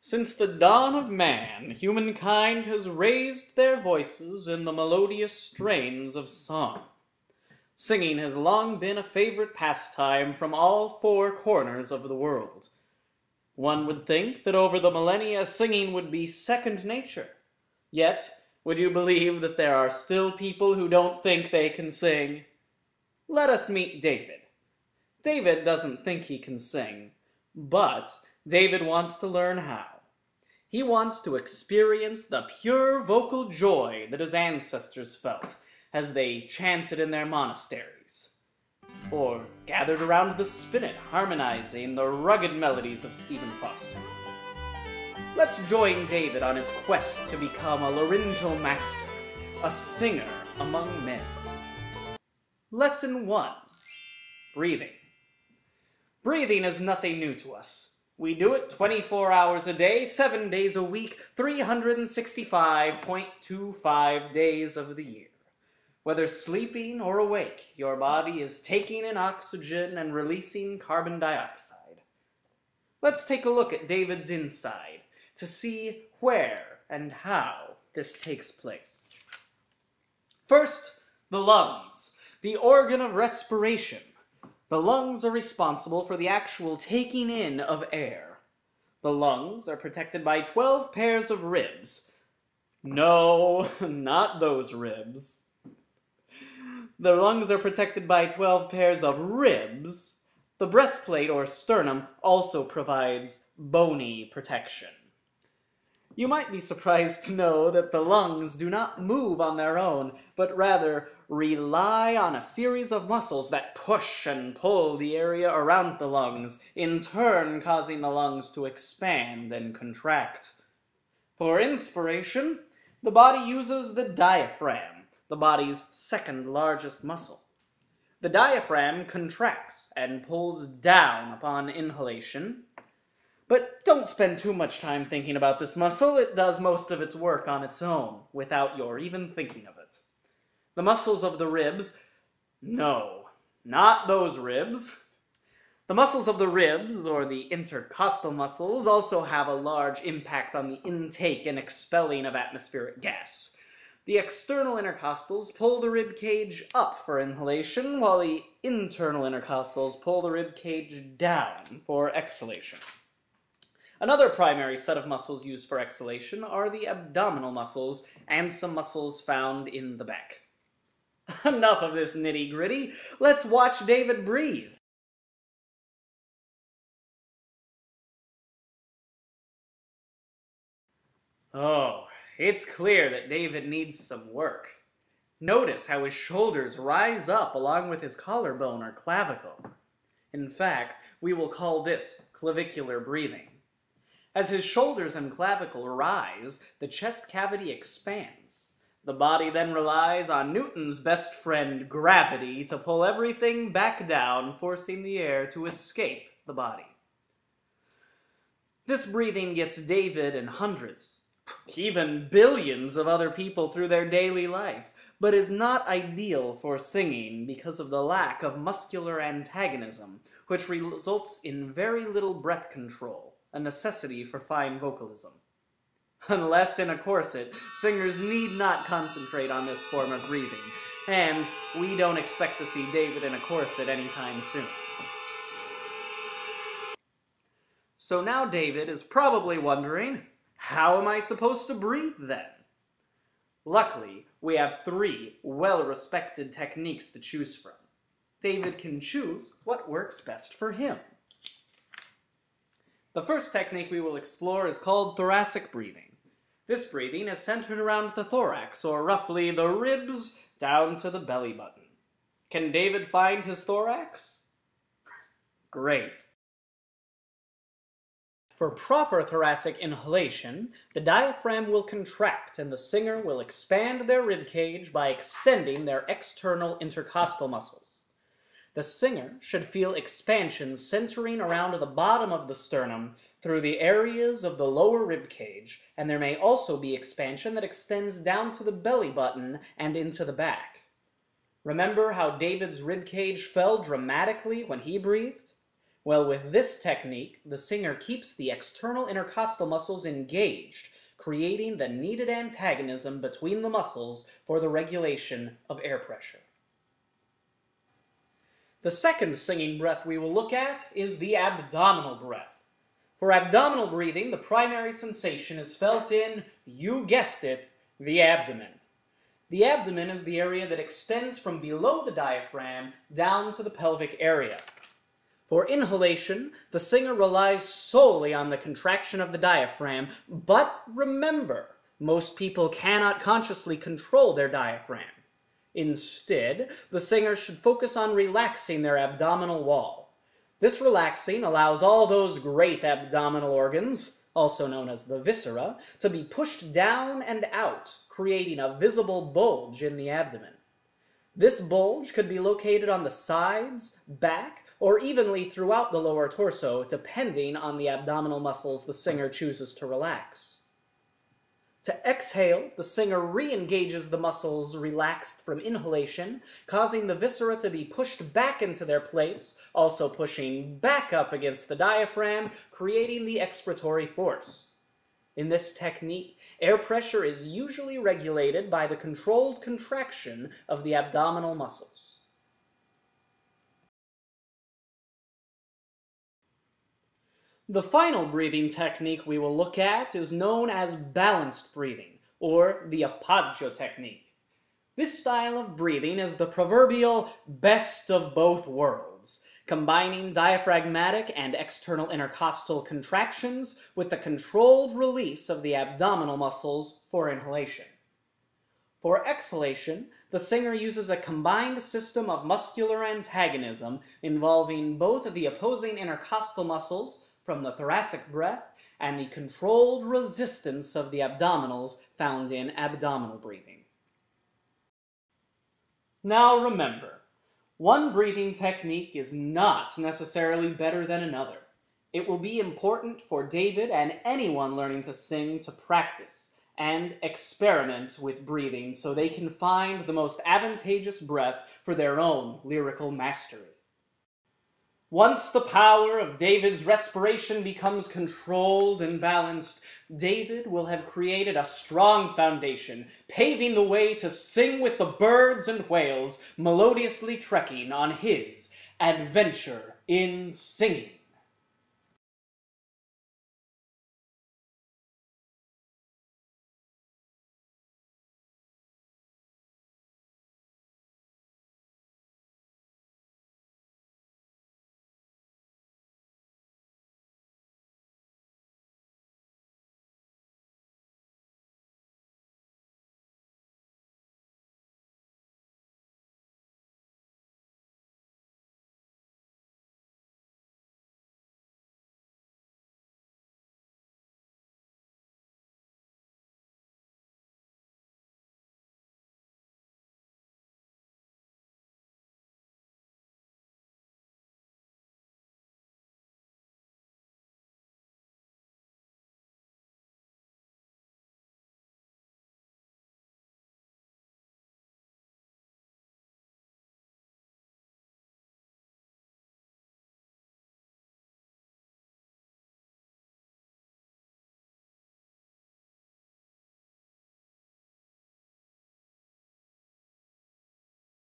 Since the dawn of man, humankind has raised their voices in the melodious strains of song. Singing has long been a favorite pastime from all four corners of the world. One would think that over the millennia singing would be second nature. Yet, would you believe that there are still people who don't think they can sing? Let us meet David. David doesn't think he can sing, but David wants to learn how. He wants to experience the pure vocal joy that his ancestors felt as they chanted in their monasteries, or gathered around the spinet harmonizing the rugged melodies of Stephen Foster. Let's join David on his quest to become a laryngeal master, a singer among men. Lesson 1. Breathing. Breathing is nothing new to us. We do it 24 hours a day, 7 days a week, 365.25 days of the year. Whether sleeping or awake, your body is taking in oxygen and releasing carbon dioxide. Let's take a look at David's inside to see where and how this takes place. First, the lungs, the organ of respiration. The lungs are responsible for the actual taking in of air. The lungs are protected by 12 pairs of ribs. No, not those ribs. The lungs are protected by 12 pairs of ribs. The breastplate or sternum also provides bony protection. You might be surprised to know that the lungs do not move on their own, but rather rely on a series of muscles that push and pull the area around the lungs, in turn causing the lungs to expand and contract. For inspiration, the body uses the diaphragm, the body's second largest muscle. The diaphragm contracts and pulls down upon inhalation. But don't spend too much time thinking about this muscle. It does most of its work on its own, without your even thinking of it. The muscles of the ribs, no, not those ribs. The muscles of the ribs, or the intercostal muscles, also have a large impact on the intake and expelling of atmospheric gas. The external intercostals pull the rib cage up for inhalation, while the internal intercostals pull the rib cage down for exhalation. Another primary set of muscles used for exhalation are the abdominal muscles and some muscles found in the back. Enough of this nitty-gritty. Let's watch David breathe. Oh, it's clear that David needs some work. Notice how his shoulders rise up along with his collarbone or clavicle. In fact, we will call this clavicular breathing. As his shoulders and clavicle rise, the chest cavity expands. The body then relies on Newton's best friend, gravity, to pull everything back down, forcing the air to escape the body. This breathing gets David and hundreds, even billions of other people through their daily life, but is not ideal for singing because of the lack of muscular antagonism, which results in very little breath control, a necessity for fine vocalism. Unless in a corset, singers need not concentrate on this form of breathing, and we don't expect to see David in a corset anytime soon. So now David is probably wondering, how am I supposed to breathe then? Luckily, we have 3 well-respected techniques to choose from. David can choose what works best for him. The first technique we will explore is called thoracic breathing. This breathing is centered around the thorax, or roughly the ribs down to the belly button. Can David find his thorax? Great. For proper thoracic inhalation, the diaphragm will contract and the singer will expand their rib cage by extending their external intercostal muscles. The singer should feel expansion centering around the bottom of the sternum through the areas of the lower rib cage, and there may also be expansion that extends down to the belly button and into the back. Remember how David's rib cage fell dramatically when he breathed? Well, with this technique, the singer keeps the external intercostal muscles engaged, creating the needed antagonism between the muscles for the regulation of air pressure. The second singing breath we will look at is the abdominal breath. For abdominal breathing, the primary sensation is felt in, you guessed it, the abdomen. The abdomen is the area that extends from below the diaphragm down to the pelvic area. For inhalation, the singer relies solely on the contraction of the diaphragm, but remember, most people cannot consciously control their diaphragm. Instead, the singer should focus on relaxing their abdominal wall. This relaxing allows all those great abdominal organs, also known as the viscera, to be pushed down and out, creating a visible bulge in the abdomen. This bulge could be located on the sides, back, or evenly throughout the lower torso, depending on the abdominal muscles the singer chooses to relax. To exhale, the singer re-engages the muscles relaxed from inhalation, causing the viscera to be pushed back into their place, also pushing back up against the diaphragm, creating the expiratory force. In this technique, air pressure is usually regulated by the controlled contraction of the abdominal muscles. The final breathing technique we will look at is known as balanced breathing, or the appoggio technique. This style of breathing is the proverbial best of both worlds, combining diaphragmatic and external intercostal contractions with the controlled release of the abdominal muscles for inhalation. For exhalation, the singer uses a combined system of muscular antagonism involving both the opposing intercostal muscles from the thoracic breath and the controlled resistance of the abdominals found in abdominal breathing. Now remember, one breathing technique is not necessarily better than another. It will be important for David and anyone learning to sing to practice and experiment with breathing so they can find the most advantageous breath for their own lyrical mastery. Once the power of David's respiration becomes controlled and balanced, David will have created a strong foundation, paving the way to sing with the birds and whales, melodiously trekking on his adventure in singing.